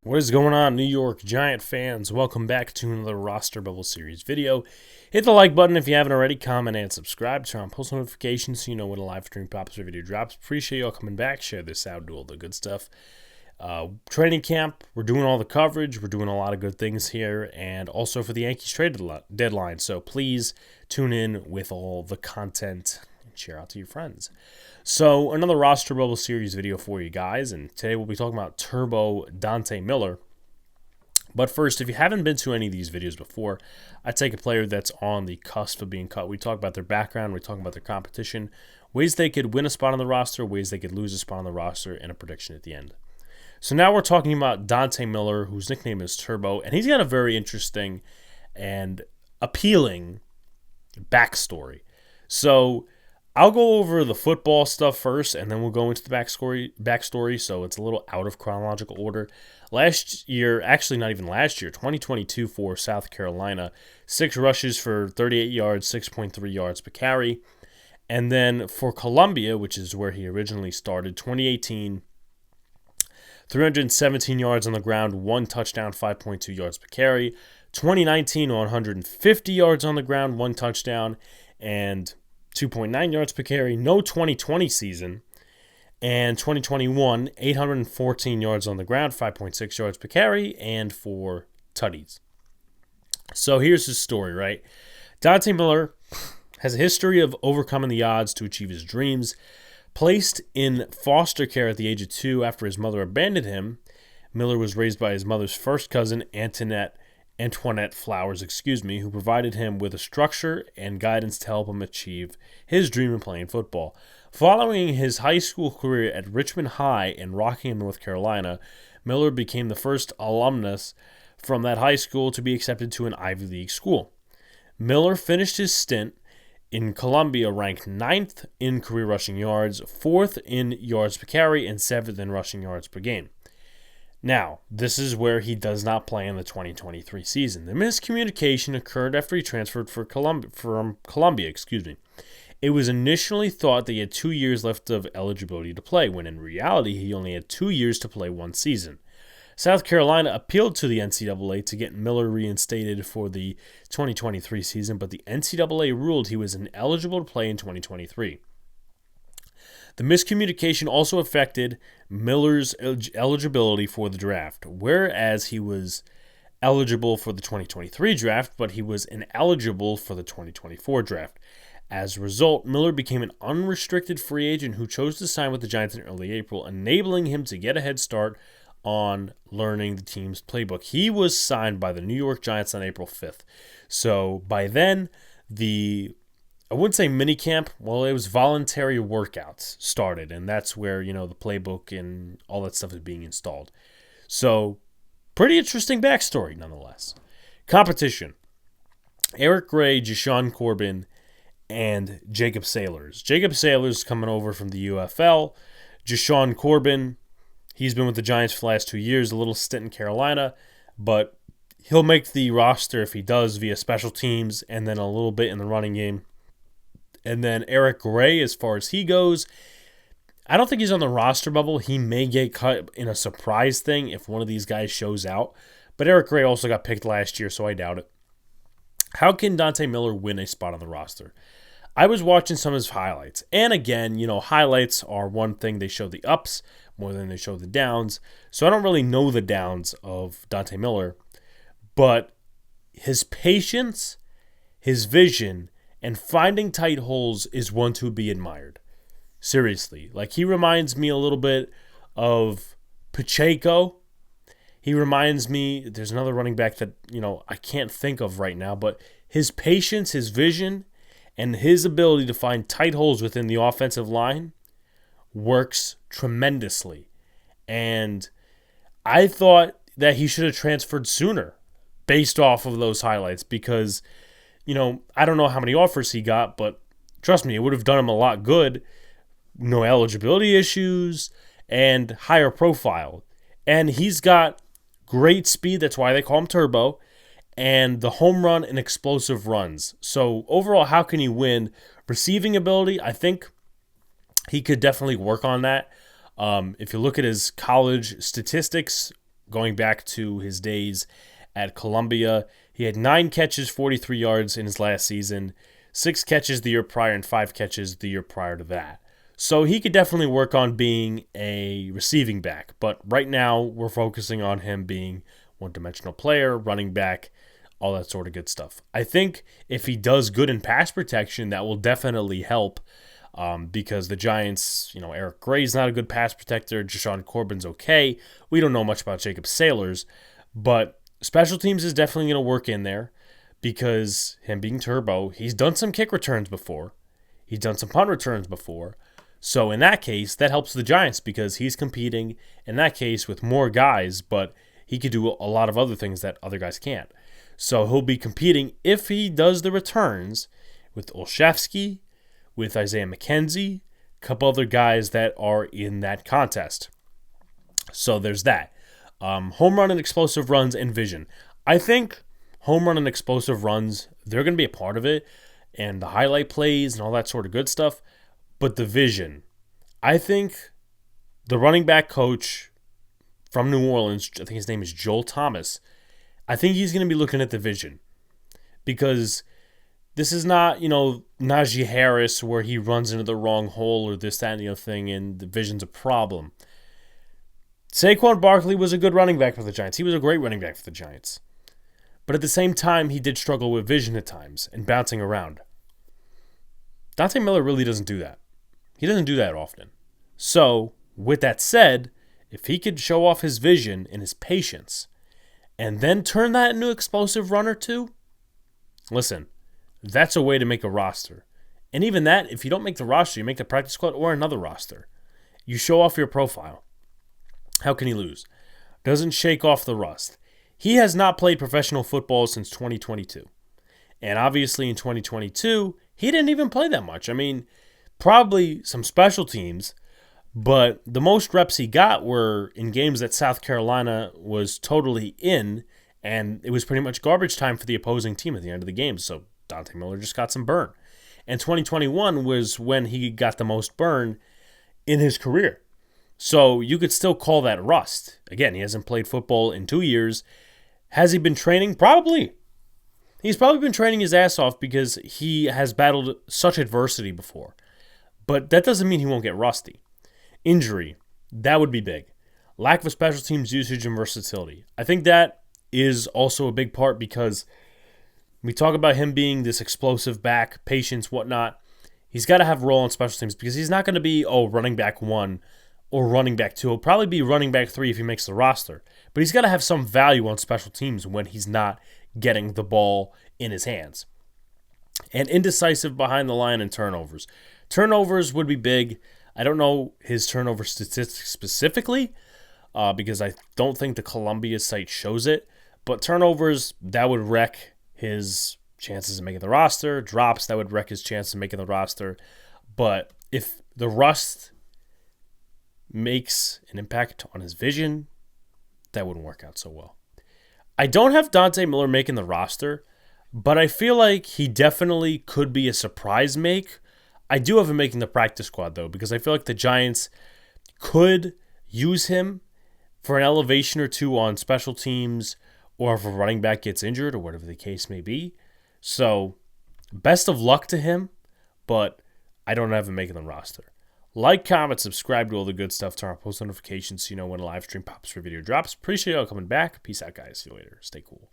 What is going on, New York Giant fans? Welcome back to another Roster Bubble Series video. Hit the like button if you haven't already, comment and subscribe, turn on post notifications so you know when a live stream pops or video drops. Appreciate y'all coming back, share this out, do all the good stuff. Training camp, we're doing all the coverage, we're doing a lot of good things here, and also for the Yankees trade deadline, so please tune in with all the content and share out to your friends. So, another Roster Bubble Series video for you guys, and today we'll be talking about Turbo Dante Miller. But first, if you haven't been to any of these videos before, I take a player that's on the cusp of being cut. We talk about their background, we talk about their competition, ways they could win a spot on the roster, ways they could lose a spot on the roster, and a prediction at the end. So now we're talking about Dante Miller, whose nickname is Turbo, and he's got a very interesting and appealing backstory. So I'll go over the football stuff first, and then we'll go into the backstory, so it's a little out of chronological order. Last year, actually not even last year, 2022 for South Carolina, 6 rushes for 38 yards, 6.3 yards per carry. And then for Columbia, which is where he originally started, 2018, 317 yards on the ground, 1 touchdown, 5.2 yards per carry. 2019, 150 yards on the ground, 1 touchdown, and 2.9 yards per carry. No 2020 season. And 2021, 814 yards on the ground, 5.6 yards per carry, and 4 tutties. So here's his story, right? Dante Miller has a history of overcoming the odds to achieve his dreams. Placed in foster care at the age of 2 after his mother abandoned him, Miller was raised by his mother's first cousin, Antoinette Flowers, who provided him with a structure and guidance to help him achieve his dream of playing football. Following his high school career at Richmond High in Rockingham, North Carolina, Miller became the first alumnus from that high school to be accepted to an Ivy League school. Miller finished his stint in Columbia ranked 9th in career rushing yards, 4th in yards per carry, and 7th in rushing yards per game. Now, this is where he does not play in the 2023 season. The miscommunication occurred after he transferred from Columbia. It was initially thought that he had 2 years left of eligibility to play, when in reality he only had 2 years to play 1 season. South Carolina appealed to the NCAA to get Miller reinstated for the 2023 season, but the NCAA ruled he was ineligible to play in 2023. The miscommunication also affected Miller's eligibility for the draft, whereas he was eligible for the 2023 draft, but he was ineligible for the 2024 draft. As a result, Miller became an unrestricted free agent who chose to sign with the Giants in early April, enabling him to get a head start on learning the team's playbook. He was signed by the New York Giants on April 5th. So by then, I wouldn't say minicamp, well, it was voluntary workouts started, and that's where, the playbook and all that stuff is being installed. So, pretty interesting backstory, nonetheless. Competition. Eric Gray, Jashawn Corbin, and Jacob Sailors. Jacob Sailors coming over from the UFL. Jashawn Corbin, he's been with the Giants for the last 2 years, a little stint in Carolina, but he'll make the roster if he does via special teams and then a little bit in the running game. And then Eric Gray, as far as he goes, I don't think he's on the roster bubble. He may get cut in a surprise thing if one of these guys shows out. But Eric Gray also got picked last year, so I doubt it. How can Dante Miller win a spot on the roster? I was watching some of his highlights. And again, highlights are one thing. They show the ups more than they show the downs. So I don't really know the downs of Dante Miller. But his patience, his vision, and finding tight holes is one to be admired. Seriously. He reminds me a little bit of Pacheco. He reminds me, there's another running back that, I can't think of right now, but his patience, his vision, and his ability to find tight holes within the offensive line works tremendously. And I thought that he should have transferred sooner based off of those highlights because I don't know how many offers he got, but trust me, it would have done him a lot good. No eligibility issues and higher profile. And he's got great speed. That's why they call him Turbo. And the home run and explosive runs. So overall, how can he win? Receiving ability, I think he could definitely work on that. If you look at his college statistics, going back to his days at Columbia. He had 9 catches, 43 yards in his last season, 6 catches the year prior, and 5 catches the year prior to that. So he could definitely work on being a receiving back. But right now, we're focusing on him being one-dimensional player, running back, all that sort of good stuff. I think if he does good in pass protection, that will definitely help because the Giants, Eric Gray's not a good pass protector. Jashawn Corbin's okay. We don't know much about Jacob Sailors, but special teams is definitely going to work in there because him being Turbo, he's done some kick returns before. He's done some punt returns before. So in that case, that helps the Giants because he's competing, in that case, with more guys, but he could do a lot of other things that other guys can't. So he'll be competing, if he does the returns, with Olszewski, with Isaiah McKenzie, a couple other guys that are in that contest. So there's that. Home run and explosive runs and vision. I think home run and explosive runs, they're going to be a part of it, and the highlight plays and all that sort of good stuff. But the vision, I think the running back coach from New Orleans, I think his name is Joel Thomas, I think he's going to be looking at the vision. Because this is not, Najee Harris where he runs into the wrong hole or this, that, and the other thing, and the vision's a problem. Saquon Barkley was a good running back for the Giants. He was a great running back for the Giants. But at the same time, he did struggle with vision at times and bouncing around. Dante Miller really doesn't do that. He doesn't do that often. So, with that said, if he could show off his vision and his patience, and then turn that into an explosive run or two, listen, that's a way to make a roster. And even that, if you don't make the roster, you make the practice squad or another roster. You show off your profile. How can he lose? Doesn't shake off the rust. He has not played professional football since 2022. And obviously in 2022, he didn't even play that much. I mean, probably some special teams, but the most reps he got were in games that South Carolina was totally in, and it was pretty much garbage time for the opposing team at the end of the game. So Dante Miller just got some burn. And 2021 was when he got the most burn in his career. So you could still call that rust. Again, he hasn't played football in 2 years. Has he been training? Probably. He's probably been training his ass off because he has battled such adversity before. But that doesn't mean he won't get rusty. Injury, that would be big. Lack of special teams usage and versatility. I think that is also a big part because we talk about him being this explosive back, patience, whatnot. He's got to have a role on special teams because he's not going to be, running back 1 or running back 2. He'll probably be running back 3 if he makes the roster. But he's got to have some value on special teams when he's not getting the ball in his hands. And indecisive behind the line and turnovers. Turnovers would be big. I don't know his turnover statistics specifically because I don't think the Columbia site shows it. But turnovers, that would wreck his chances of making the roster. Drops, that would wreck his chances of making the roster. But if the rust makes an impact on his vision, that wouldn't work out so well. I don't have Dante Miller making the roster, but I feel like he definitely could be a surprise make. I do have him making the practice squad, though, because I feel like the Giants could use him for an elevation or two on special teams or if a running back gets injured or whatever the case may be. So, best of luck to him, but I don't have him making the roster. Like, comment, subscribe to all the good stuff. Turn on post notifications so you know when a live stream pops or video drops. Appreciate y'all coming back. Peace out, guys. See you later. Stay cool.